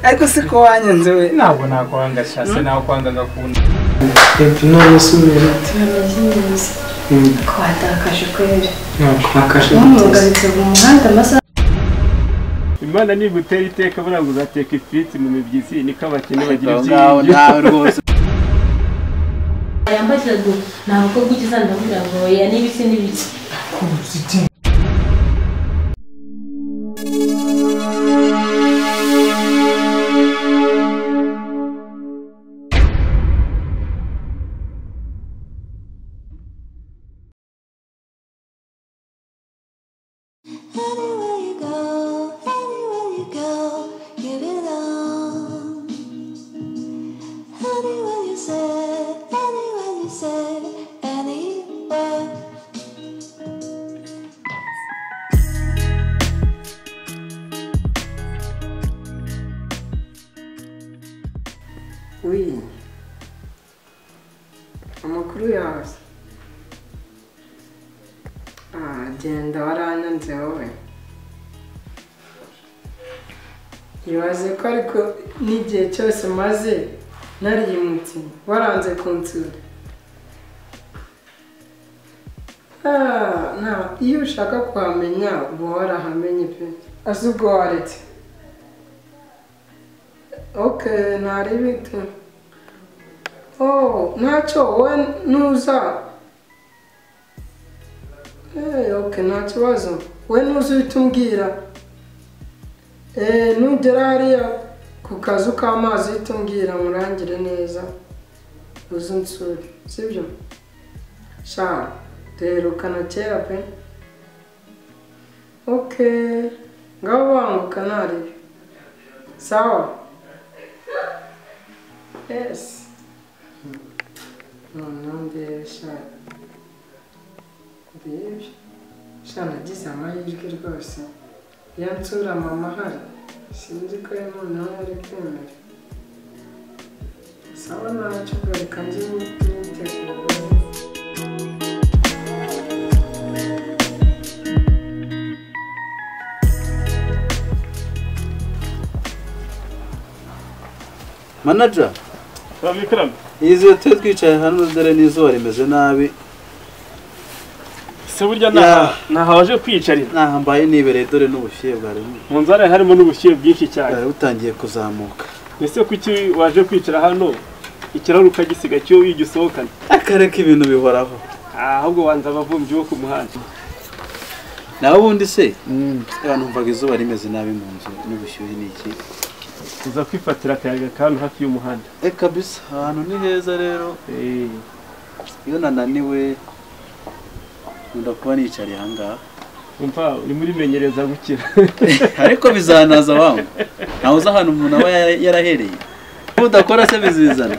ariko siko wanyanze we ntabwo nakwanga shase nawe kwanga ngakunda none sumerete kwatakaje kwera kwakashe umugaritse mu muhanda amasaha Imana nigutera iteka bura ngo uzateka ifiriti mu mibyizi niko abakene bagira ngaho nawe rwose yambajije ngo ntabwo gukiza ndavuga ngo ya nibisi nibiki Oui. Amakuru yawe. Genda waranyanze wowe. Ibaze ko ariko n'igihe cyose maze nariyimutse waranze kunsura. Iyo ushaka kuhamenya uba warahamenye pe. Ase ubwo waretse. Okay, naribite. Oh, ntacyo we nuza. Okay, nta kibazo. We nuza uhita umbwira. Nugera hariya ku kazu k'amazi uhita umbwira murangire neza. Uze unsure, sibyo? Sha, duherukana kera pe. Okay, ngaho banguka naribi. Sawa? Yes. Nonde sha. Baby. Sha nagize amahirwe rwose. Yansura mama hari. Sinzi ko noneho yari kwemera. Sawa ntacyo reka njye nitegura. Manager. Babikram. Izo twicaye hano dore n'izuba rimeze nabi. Se burya nahawaje kwicarira. Nahambaye nibereye dore n'ubushyuhe bwarimo. Mu nzara harimo n'ubushyuhe bwinshi cyane. Butangiye kuzamuka. Ese kuki waje kwicara hano ikiraruka gisiga cyo wigisohokana? Akareka ibintu bihoraho. Ahubwo wanza abavumbi bo ku muhanda. Naho ubundi se abantu mvaga izuba rimeze nabi mu nzu n'ubushyuhe niki. Uza kwifatira akayaga kandi hafi y'umuhanda. Kabisa ahantu ni heza rero. Iyo nananiwe ndakuba nicariye ahangaha. Umva uri muri menyereza gukira. Ariko bizanaza wangu. Naho uza ahantu umuntu aba yarahereye. Udakora se bizizana.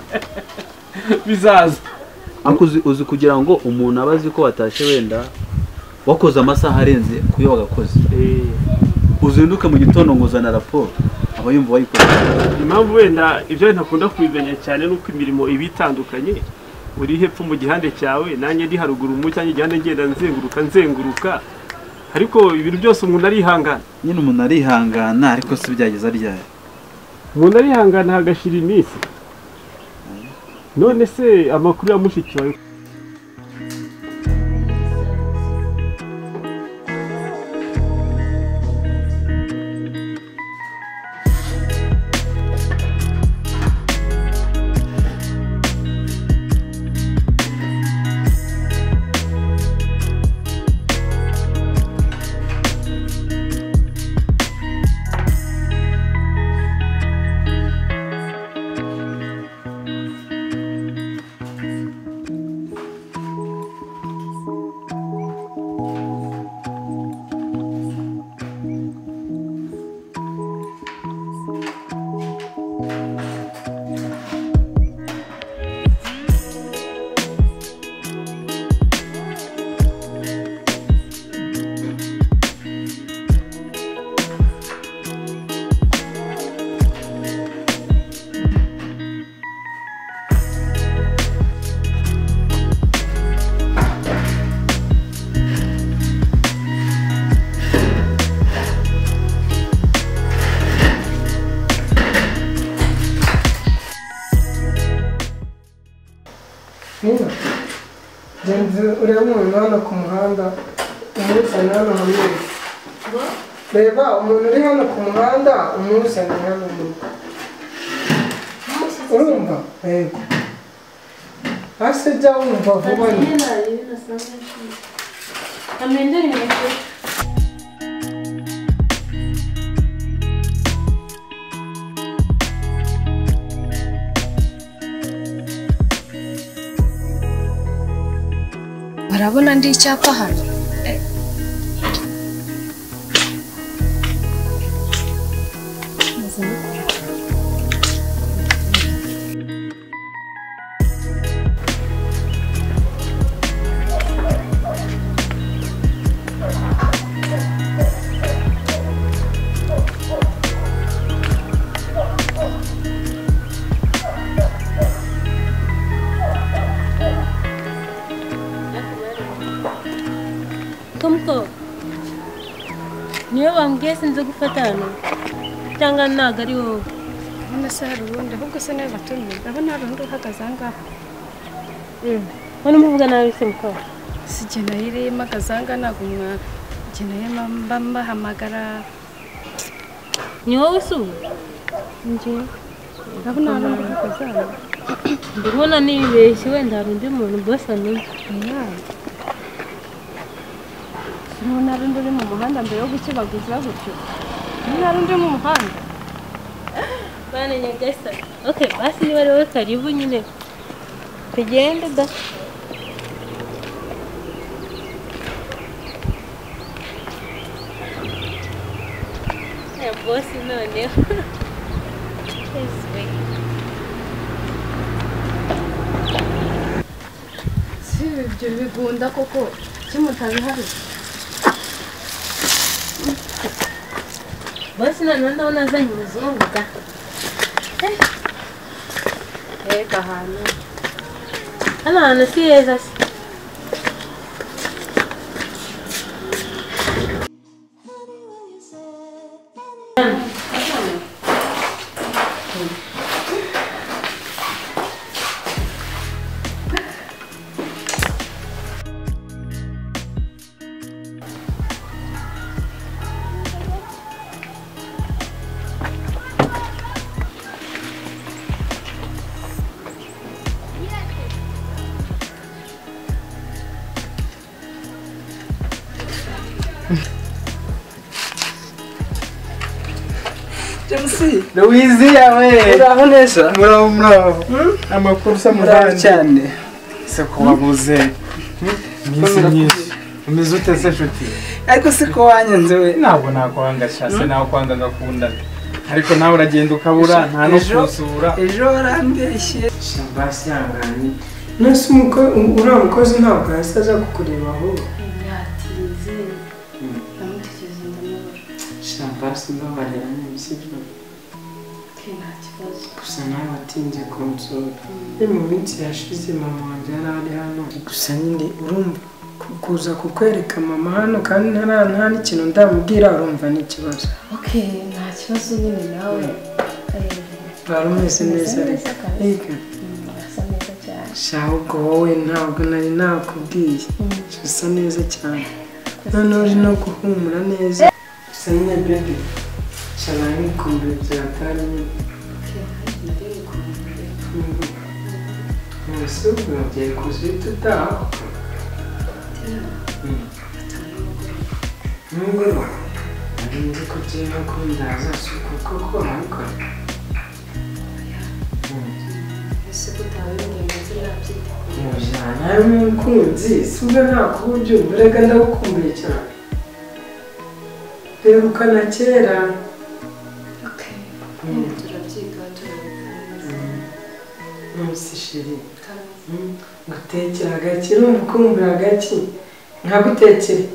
Bizaza. Uzi kugira ngo umuntu abazi ko watashe wenda wakoze amasaha arenze kuyo wagakoze. Uzinduke mu gitondo ngo uzana raporo. Abayumva bayikora. Impamvu wenda ibyo ntakunda kubimenya cyane nuko imirimo ibitandukanye. Uri hepfo mu gihande cyawe nanjye ndi haruguru mu cyanye gihande ngenda nzenguruka. Ariko ibintu byose umuntu arihangana. Nyine umuntu arihangana ariko si byageza ryari. Umuntu arihangana hagashira iminsi. None se amakuru ya mushiki wawe Nina, genzi ureba umuntu hano ku muhanda umuzane hano hamwe. Reba umuntu uri hano ku muhanda umuzane hano hamwe. Urumva? Yego. Hasi jya wumva vuba nyine. Amendere imeze. Barabona ndi icyapa hano. Kumko. Niwe wambwiye sinzi gufata hano. Cyangwa ntago ari wowe. Ubona se hari urundi ahubwo se nawe batumye. Ndabona hari undi uhagaze aha ngaha. Hano muvuga nabi se muko. Si jye nayiri mpagaze aha ngaha ntabwo jye nayo mbahamagara. Ni wowe se ubu? Njye. Ndabona hari undi uhagaze hano. Ndabona nibeshye wenda hari undi muntu boss amenye. None hari undi uri mu muhanda mbere yo gukibaguza gutyo. Niba hari undi mu muhanda. Bana nyagasa. Okay, basi niba ari wowe karibu nyine. Tugende da. Boss none. Si ibyo bigunda koko kimutabihari. Boss none ndabona azanye umuzungu da. Reka hano. Hano hantu si heza se. James, Louise yawe. uraho neza? Muraho. Amakuru sa murahari cyane. Se ko wabuze. Misi nyinshi. Umeze ute se nshuti? Ariko se ko wanyanze we. Ntabwo nakwanga se nawe kwanga ngakunda. Ariko nawe uragenda ukabura nta no kusura. Ejo warambeshye. Shabasi yangani. Nose umuko uriya mukozi ntabwo yahise aza kukureba aho. Yatinze. Namutekereza ndamubura. Shabasi mbabarira n'ibisibyo. Nta kibazo. Gusa nawe watinze kunsura. Ni mu minsi yashize mama wanjye yari ari hano. Gusa nyine urumva kuza kukwereka mama hano kandi nta n'ikintu ndamubwira urumva n'ikibazo. Okay, nta kibazo nyine nawe. Wari umeze neza ariko. Asa neza cyane. Shaho ubwo wowe ntabwo nari nakubwiye. Usa neza cyane. None uri no guhumura neza. Usa nyine baby. Shana nk'ikumbure byatari nyine. Ese ubwo ugiye kuzita utaha? Nubwo nari nzi ko ugiye no kundaza koko ariko Ese kutabibonye maze nabyita. nawe umukunzi si ubwo ntakuburyo mbaraga ndagukumbuye cyane. Rerukana kera. Okay. Turabyiga turabikora. Nonese sheri. Gutekera agaki urumva ukumbura agaki nkagutekere.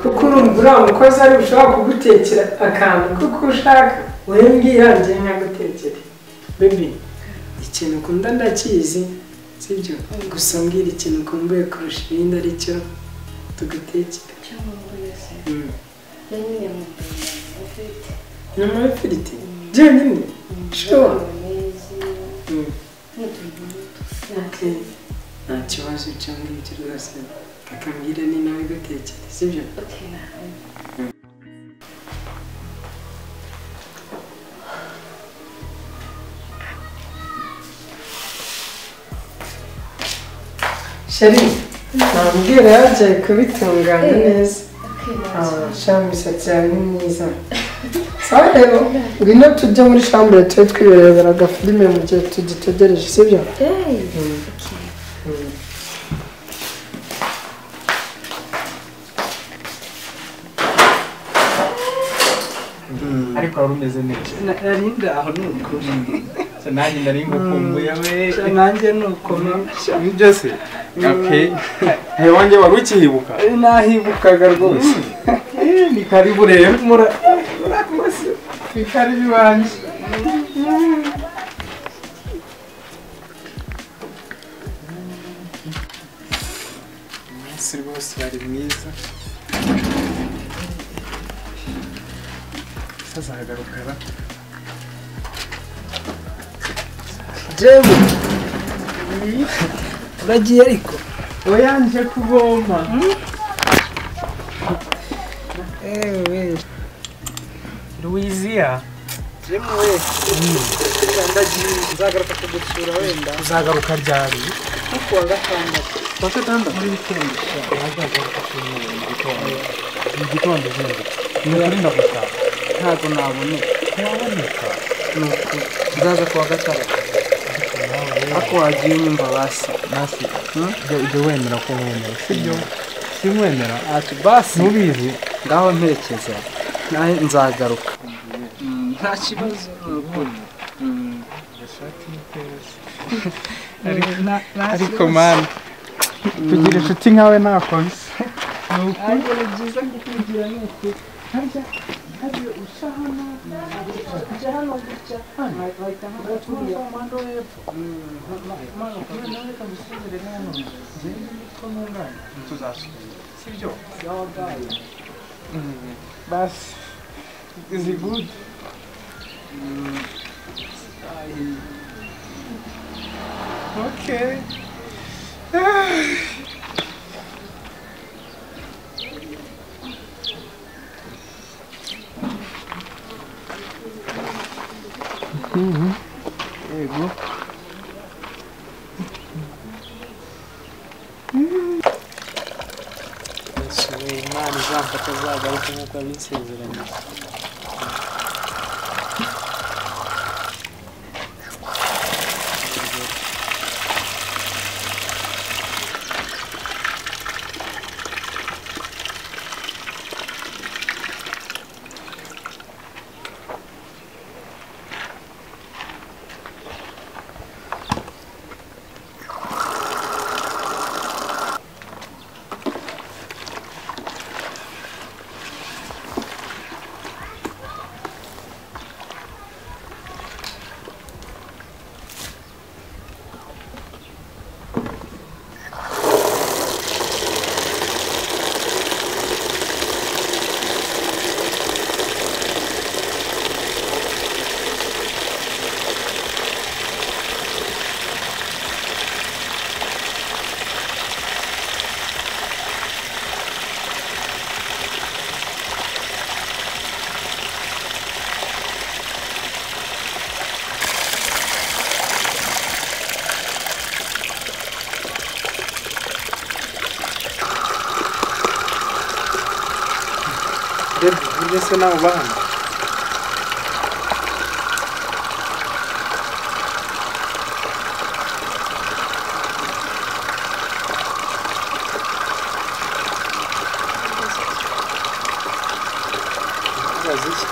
Kuko urumva uriya mukozi ari bushobora kugutekera akantu kuko ushaka wowe mbwira njye nkagutekere. Baby, ikintu ukunda ndakizi sibyo? Gusa mbwira ikintu ukumbuye kurusha ibindi aricyo tugutekera. Nyama y'ifiriti? Byonyine? Sure. amezi n'utuntu Okay. Nta kibazo cyo ngicyo rwose kakambwira ni nawe gutekera sibyo? okay Shari, nambwira yagiye kubitunganya neza. okay Shami imisatsi yawe ni myiza. Sawa rero, ngwino tujye muri shambure tube twirebera agafilime mu gihe tugitegereje sibyo? hey ariko wari umeze neza Narinda aho ni ukuri. nanjye nari ngukumbuye we Nanjye ni uko nibyo se okay wanjye wari ukihibuka nahibukaga rwose. ni karibu rero ni karibu iwanjye umunsi rwose wari mwiza azagarukara Jewe, uragiye ariko? oya nje kuvoma Ewe, Louisia jewe, ndagiye nzagaruka kugusura wenda. uzagaruka ryari Nko kuwa gatandatu. kuwa gatandatu muri wikendi azagaruka mu gitondo zindi ni ukuri ndagutaha Ntabwo naboneka. ntiwaboneka Nuko nzaza kuwa gatandatu. Ako wagiye unyumva basi. nasi ibyo wemera ko wemera sibyo simwemera Ati basi ntubizi ngaho mperekeza. Nawe nzagaruka. Nta kibazo. ariko mani tugira inshuti nkawe ntako bisa Ariko ni byiza kukugira nuko harya usha hano ujya hano gutya bahita nk'agaturiya umuhanda wo hepfo mani ukuri nawe reka musuzire hano ngende nitwo ntungane tuzasubira sibyo y'abagaye. basi is it good okay yego Imana izamfata azagaruka nk'uko yabinsezeranyije. burya se nawe uba hano ubaza iki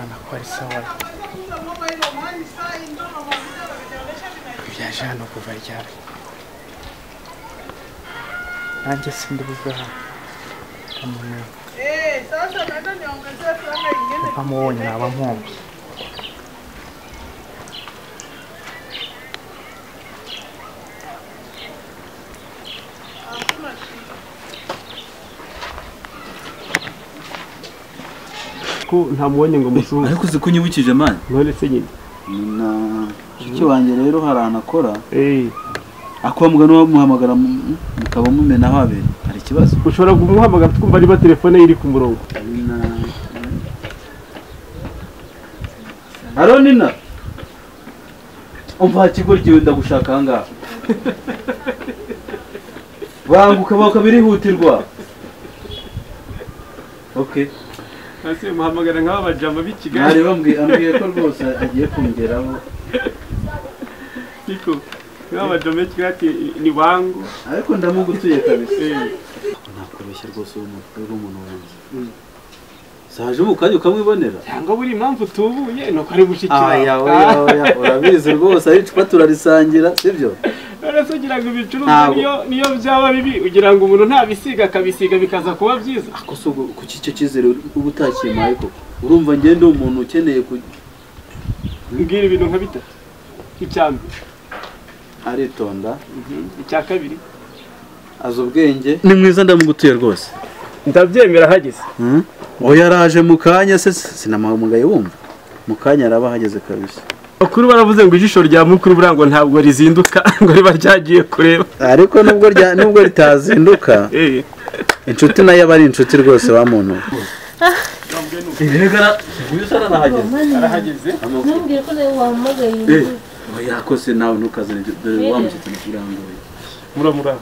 ndabona ko ari sawa byaje hano kuva ryari nanjye sindibuza umuntu mpamubonye naba nkumva ko ntamubonye ngo musuhuze. ariko uzi ko unyibukije mani none se nyine na mushiki wanjye rero hari ahantu akora eh akwambwa n'uwamuhamagara mukaba mumenaho abiri hari ikibazo ushobora kumuhamagara twumva niba telefone ye iri ku murongo. Halo Nina umva kigo ryiwe ndagushaka ahangaha banguka bakabirihutirwa. Okay ase muhamagara nk'aba bajama b'ikigali nari ambwiye ko rwose agiye kongeraho iko nk'aba bajama b'ikigali ni wangu ariko ndamugutuye kabisa nakubeshya rwose umuntu wanjye saje mu kanya ukamwibonera cyangwa buri impamvu tubuye no kari gushikira oya urabizi rwose ari icupa turarisangira sibyo arasogira ngo ibicuruzwa niyo byaba bibi ugira ngo umuntu ntabisiga akabisiga bikaza kuba byiza ako so ku cyo cyizere ubu utakimaye ko urumva ngende umuntu ukeneye mbwira ibintu nka bitatu icyambi aritonda icya kabiri aza ubwenge ni mwiza ndamugutuye rwose ndabyemera hageze oya yaraje mu kanya se sinamugaye wumva mu kanya araba hageze kabisa bakuru baravuze ngo ijisho rya mukuru burango ntabwo rizinduka ngo riba ryagiye kureba ariko nubwo ritazinduka inshuti nayo aba ari inshuti rwose wa muntu Igara uyusara arahageze ntumbwire ko nawe wahamagaye oya ko se nawe ntukazane dore wamushyitse mu kirango muramura